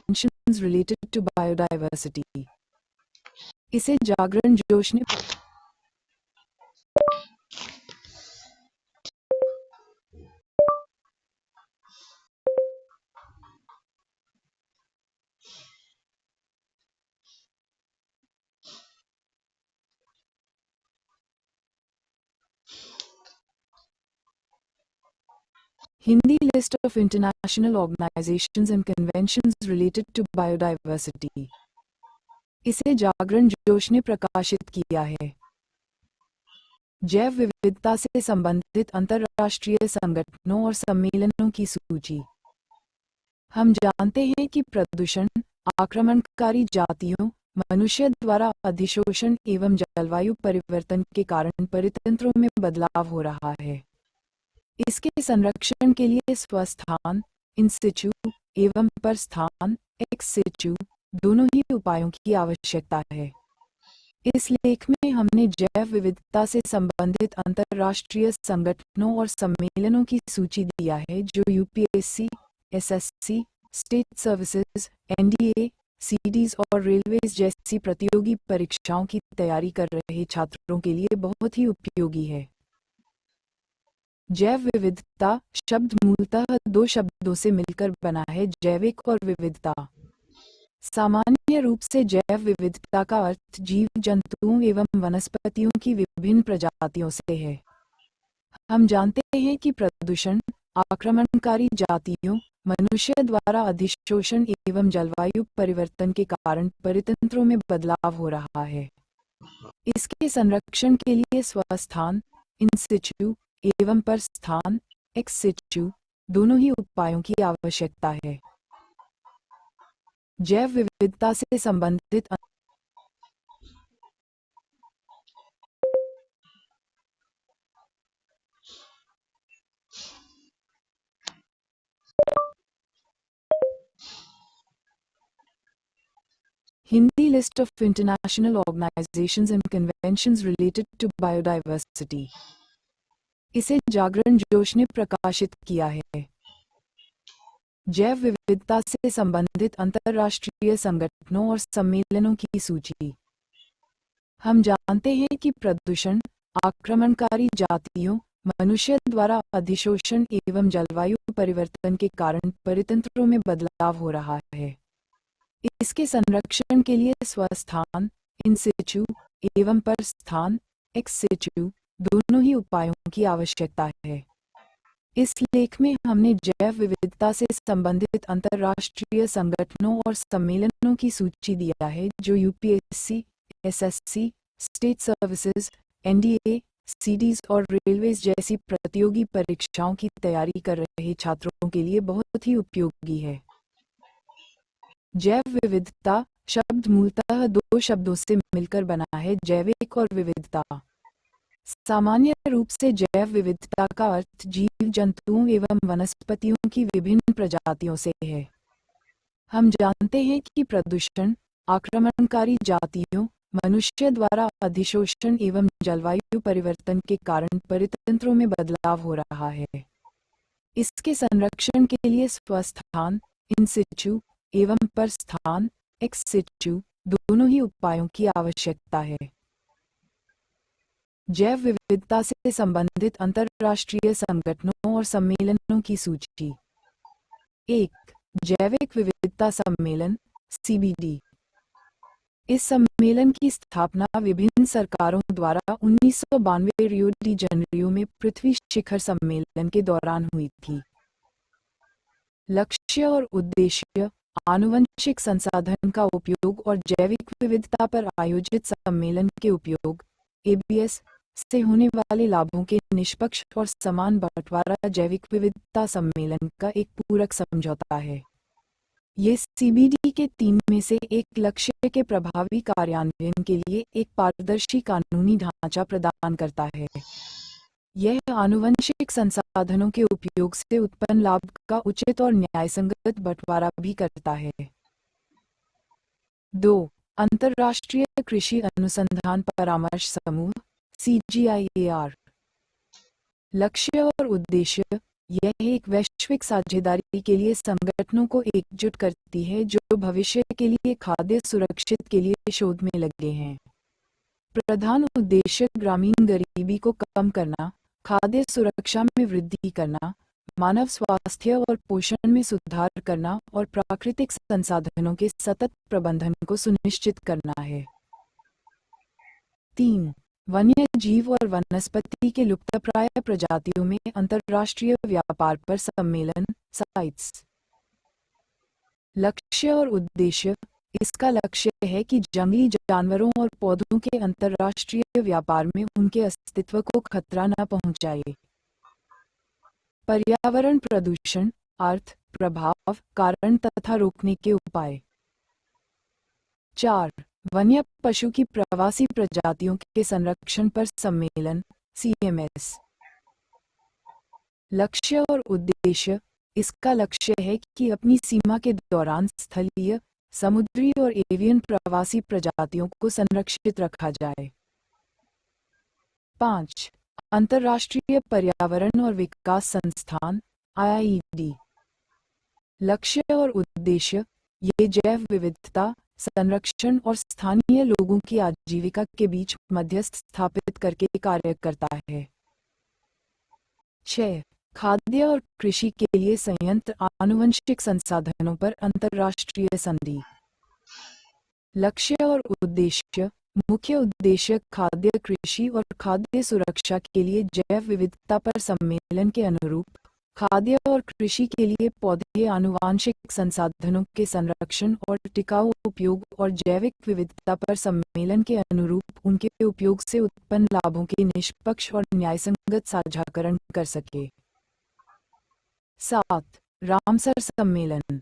conventions related to biodiversity. इसे जागरण जोश ने Hindi list of international organizations and conventions related to biodiversity. इसे जागरण जोश ने प्रकाशित किया है. जैव विविधता से संबंधित अंतर्राष्ट्रीय संगठनों और सम्मेलनों की सूची. हम जानते हैं कि प्रदूषण, आक्रमणकारी जातियों, मनुष्य द्वारा अधिशोषण एवं जलवायु परिवर्तन के कारण परितंत्रों में बदलाव हो रहा है. इसके संरक्षण के लिए स्वस्थान, इन सिचु एवं पर स्थान, एक्स सिचु, दोनों ही उपायों की आवश्यकता है. इस लेख में हमने जैव विविधता से संबंधित अंतर्राष्ट्रीय संगठनों और सम्मेलनों की सूची दिया है जो UPSC, SSC, state services, NDA, CDs और रेलवेज जैसी प्रतियोगी परीक्षाओं की तैयारी कर रहे छात्रों के लिए बहुत ही उपयोगी है. जैव विविधता शब्द मूलतः दो शब्दों से मिलकर बना है, जैविक और विविधता. सामान्य रूप से जैव विविधता का अर्थ जीव जंतुओं एवं वनस्पतियों की विभिन्न प्रजातियों से है. हम जानते हैं कि प्रदूषण, आक्रमणकारी जातियों, मनुष्य द्वारा अधिशोषण एवं जलवायु परिवर्तन के कारण परितंत्रों में बदलाव हो रहा है. इसके संरक्षण के लिए स्वस्थान, इन सिचु एवं पर स्थान, एक्स सिचु, दोनों ही उपायों की आवश्यकता है. जैव विविधता से संबंधित Hindi list of international organizations and conventions related to biodiversity. इसे जागरण जोश ने प्रकाशित किया है. जैव विविधता से संबंधित अंतर्राष्ट्रीय संगठनों और सम्मेलनों की सूची. हम जानते हैं कि प्रदूषण, आक्रमणकारी जातियों, मनुष्य द्वारा अधिशोषण एवं जलवायु परिवर्तन के कारण परितंत्रों में बदलाव हो रहा है. इसके संरक्षण के लिए स्वस्थान, इन सिचु एवं पर स्थान, एक्स सिचु, दोनों ही उपायों की आवश्यकता है. इस लेख में हमने जैव विविधता से संबंधित अंतर्राष्ट्रीय संगठनों और सम्मेलनों की सूची दिया है जो UPSC, SSC, state services, NDA, CDs और रेलवेज जैसी प्रतियोगी परीक्षाओं की तैयारी कर रहे छात्रों के लिए बहुत ही उपयोगी है. जैव विविधता शब्द मूलतः दो शब्दों से मिलकर बना है, जैविक और विविधता. सामान्य रूप से जैव विविधता का अर्थ जीव जंतुओं एवं वनस्पतियों की विभिन्न प्रजातियों से है. हम जानते हैं कि प्रदूषण, आक्रमणकारी जातियों, मनुष्य द्वारा अधिशोषण एवं जलवायु परिवर्तन के कारण परितंत्रों में बदलाव हो रहा है. इसके संरक्षण के लिए स्वस्थान, इन सिचु एवं पर स्थान, एक्स सिचु, दोनों ही उपायों की आवश्यकता है. जैव विविधता से संबंधित अंतर्राष्ट्रीय संगठनों और सम्मेलनों की सूची. 1. जैविक विविधता सम्मेलन, सीबीडी. इस सम्मेलन की स्थापना विभिन्न सरकारों द्वारा 1992 रियो डी जनरियो में पृथ्वी शिखर सम्मेलन के दौरान हुई थी. लक्ष्य और उद्देश्य: आनुवंशिक संसाधन का उपयोग और जैविक विविधता पर आयोजित सम्मेलन के उपयोग, एबीएस, से होने वाले लाभों के निष्पक्ष और समान बंटवारा जैविक विविधता सम्मेलन का एक पूरक समझौता है. ये सीबीडी के 3 में से एक लक्ष्य के प्रभावी कार्यान्वयन के लिए एक पारदर्शी कानूनी ढांचा प्रदान करता है. यह आनुवंशिक संसाधनों के उपयोग से उत्पन्न लाभ का उचित और न्यायसंगत बंटवारा भी करता है. 2. अंतर्राष्ट्रीय कृषि अनुसंधान परामर्श समूह, CGIAR. लक्ष्य और उद्देश्य: यह एक वैश्विक साझेदारी के लिए संगठनों को एकजुट करती है जो भविष्य के लिए खाद्य सुरक्षित के लिए शोध में लगे हैं। प्रधान उद्देश्य ग्रामीण गरीबी को कम करना, खाद्य सुरक्षा में वृद्धि करना, मानव स्वास्थ्य और पोषण में सुधार करना और प्राकृतिक संसाधनों के सतत प्रबंधन को सुनिश्चित करना है। 3. वन्य जीव और वनस्पति के लुप्तप्राय प्रजातियों में अंतर्राष्ट्रीय व्यापार पर सम्मेलन साइट्स। लक्ष्य और उद्देश्य। इसका लक्ष्य है कि जंगली जानवरों और पौधों के अंतर्राष्ट्रीय व्यापार में उनके अस्तित्व को खतरा न पहुंचाए। पर्यावरण प्रदूषण, अर्थ, प्रभाव, कारण तथा रोकने के उपाय। 4. वन्य पशु की प्रवासी प्रजातियों के संरक्षण पर सम्मेलन CMS। लक्ष्य और उद्देश्य। इसका लक्ष्य है कि अपनी सीमा के दौरान स्थलीय, समुद्री और एवियन प्रवासी प्रजातियों को संरक्षित रखा जाए। 5. अंतर्राष्ट्रीय पर्यावरण और विकास संस्थान IIED। लक्ष्य और उद्देश्य। ये जैव विविधता, संरक्षण और स्थानीय लोगों की आजीविका के बीच मध्यस्थ स्थापित करके कार्य करता है। 6. खाद्य और कृषि के लिए संयंत्र आनुवंशिक संसाधनों पर अंतर्राष्ट्रीय संधि। लक्ष्य और उद्देश्य। मुख्य उद्देश्य खाद्य कृषि और खाद्य सुरक्षा के लिए जैव विविधता पर सम्मेलन के अनुरूप खाद्य और कृषि के लिए पौधे आनुवांशिक संसाधनों के संरक्षण और टिकाऊ उपयोग और जैविक विविधता पर सम्मेलन के अनुरूप उनके उपयोग से उत्पन्न लाभों के निष्पक्ष और न्यायसंगत साझाकरण कर सके। 7. रामसर सम्मेलन।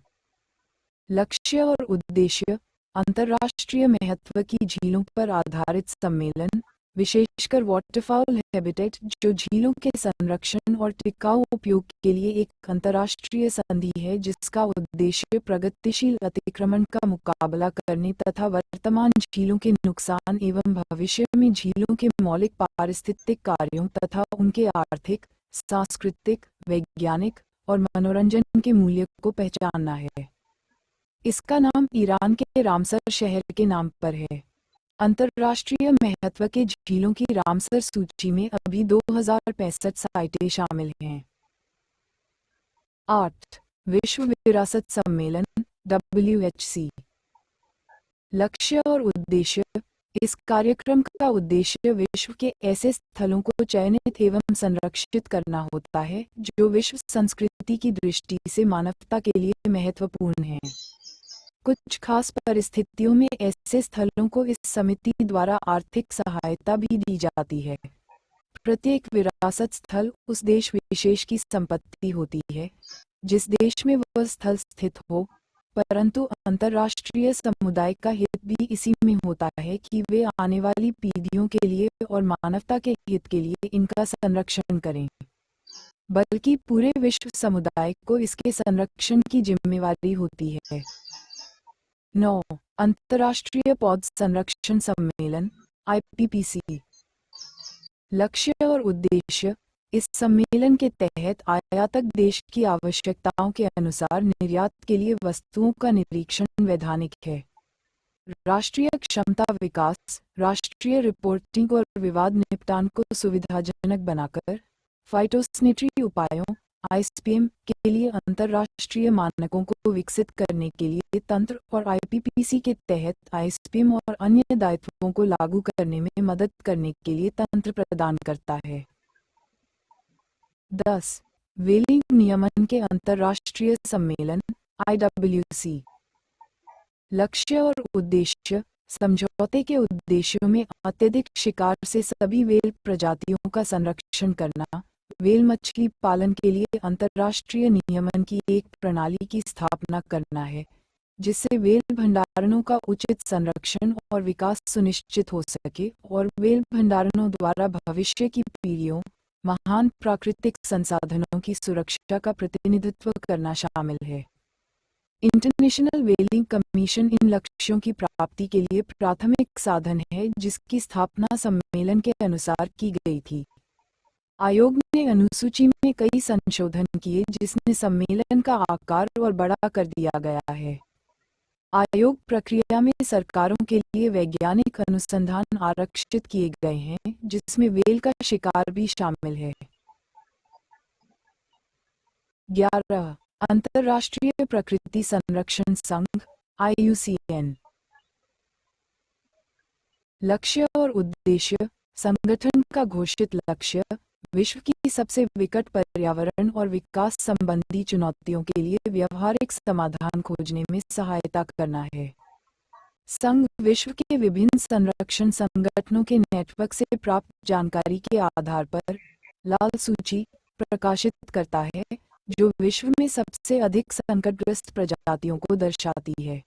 लक्ष्य और उद्देश्य अंतर्राष्ट्रीय महत्व की झीलों पर आधारित सम्मेलन, विशेषकर वाटरफाउल हैबिटेट, जो झीलों के संरक्षण और टिकाऊ उपयोग के लिए एक अंतर्राष्ट्रीय संधि है जिसका उद्देश्य प्रगतिशील अतिक्रमण का मुकाबला करने तथा वर्तमान झीलों के नुकसान एवं भविष्य में झीलों के मौलिक पारिस्थितिक कार्यों तथा उनके आर्थिक, सांस्कृतिक, वैज्ञानिक और मनोरंजन के मूल्य को पहचानना है। इसका नाम ईरान के रामसर शहर के नाम पर है। अंतर्राष्ट्रीय महत्व के झीलों की रामसर सूची में अभी 2065 साइटें शामिल हैं। 8. विश्व विरासत सम्मेलन WHC। लक्ष्य और उद्देश्य। इस कार्यक्रम का उद्देश्य विश्व के ऐसे स्थलों को चयनित एवं संरक्षित करना होता है जो विश्व संस्कृति की दृष्टि से मानवता के लिए महत्वपूर्ण हैं। कुछ खास परिस्थितियों में ऐसे स्थलों को इस समिति द्वारा आर्थिक सहायता भी दी जाती है। प्रत्येक विरासत स्थल उस देश विशेष की संपत्ति होती है जिस देश में वह स्थल स्थित हो, परंतु अंतर्राष्ट्रीय समुदाय का हित भी इसी में होता है कि वे आने वाली पीढ़ियों के लिए और मानवता के हित के लिए इनका संरक्षण करें, बल्कि पूरे विश्व समुदाय को इसके संरक्षण की जिम्मेवारी होती है। 9. अंतर्राष्ट्रीय पौध संरक्षण सम्मेलन IPPC। लक्ष्य और उद्देश्य। इस सम्मेलन के तहत आयातक देश की आवश्यकताओं के अनुसार निर्यात के लिए वस्तुओं का निरीक्षण वैधानिक है। राष्ट्रीय क्षमता विकास, राष्ट्रीय रिपोर्टिंग और विवाद निपटान को सुविधाजनक बनाकर फाइटोसैनिटरी उपायों ISPM के लिए अंतर्राष्ट्रीय मानकों को विकसित करने के लिए तंत्र और IPPC के तहत ISPM और अन्य दायित्वों को लागू करने में मदद करने के लिए तंत्र प्रदान करता है। 10. व्हेलिंग नियमन के अंतर्राष्ट्रीय सम्मेलन IWC। लक्ष्य और उद्देश्य। समझौते के उद्देश्यों में अत्यधिक शिकार से सभी व्हेल प्रजातियों का संरक्षण करना, व्हेल मछली पालन के लिए अंतर्राष्ट्रीय नियमन की एक प्रणाली की स्थापना करना है जिससे व्हेल भंडारणों का उचित संरक्षण और विकास सुनिश्चित हो सके और व्हेल भंडारणों द्वारा भविष्य की पीढ़ियों महान प्राकृतिक संसाधनों की सुरक्षा का प्रतिनिधित्व करना शामिल है। इंटरनेशनल व्हेलिंग कमीशन इन लक्ष्यों की प्राप्ति के लिए प्राथमिक साधन है जिसकी स्थापना सम्मेलन के अनुसार की गई थी। आयोग ने अनुसूची में कई संशोधन किए जिसने सम्मेलन का आकार और बड़ा कर दिया गया है। आयोग प्रक्रिया में सरकारों के लिए वैज्ञानिक अनुसंधान आरक्षित किए गए हैं, जिसमें व्हेल का शिकार भी शामिल है। 11. अंतर्राष्ट्रीय प्रकृति संरक्षण संघ IUCN। लक्ष्य और उद्देश्य। संगठन का घोषित लक्ष्य विश्व की सबसे विकट पर्यावरण और विकास संबंधी चुनौतियों के लिए व्यावहारिक समाधान खोजने में सहायता करना है। संघ विश्व के विभिन्न संरक्षण संगठनों के नेटवर्क से प्राप्त जानकारी के आधार पर लाल सूची प्रकाशित करता है, जो विश्व में सबसे अधिक संकटग्रस्त प्रजातियों को दर्शाती है।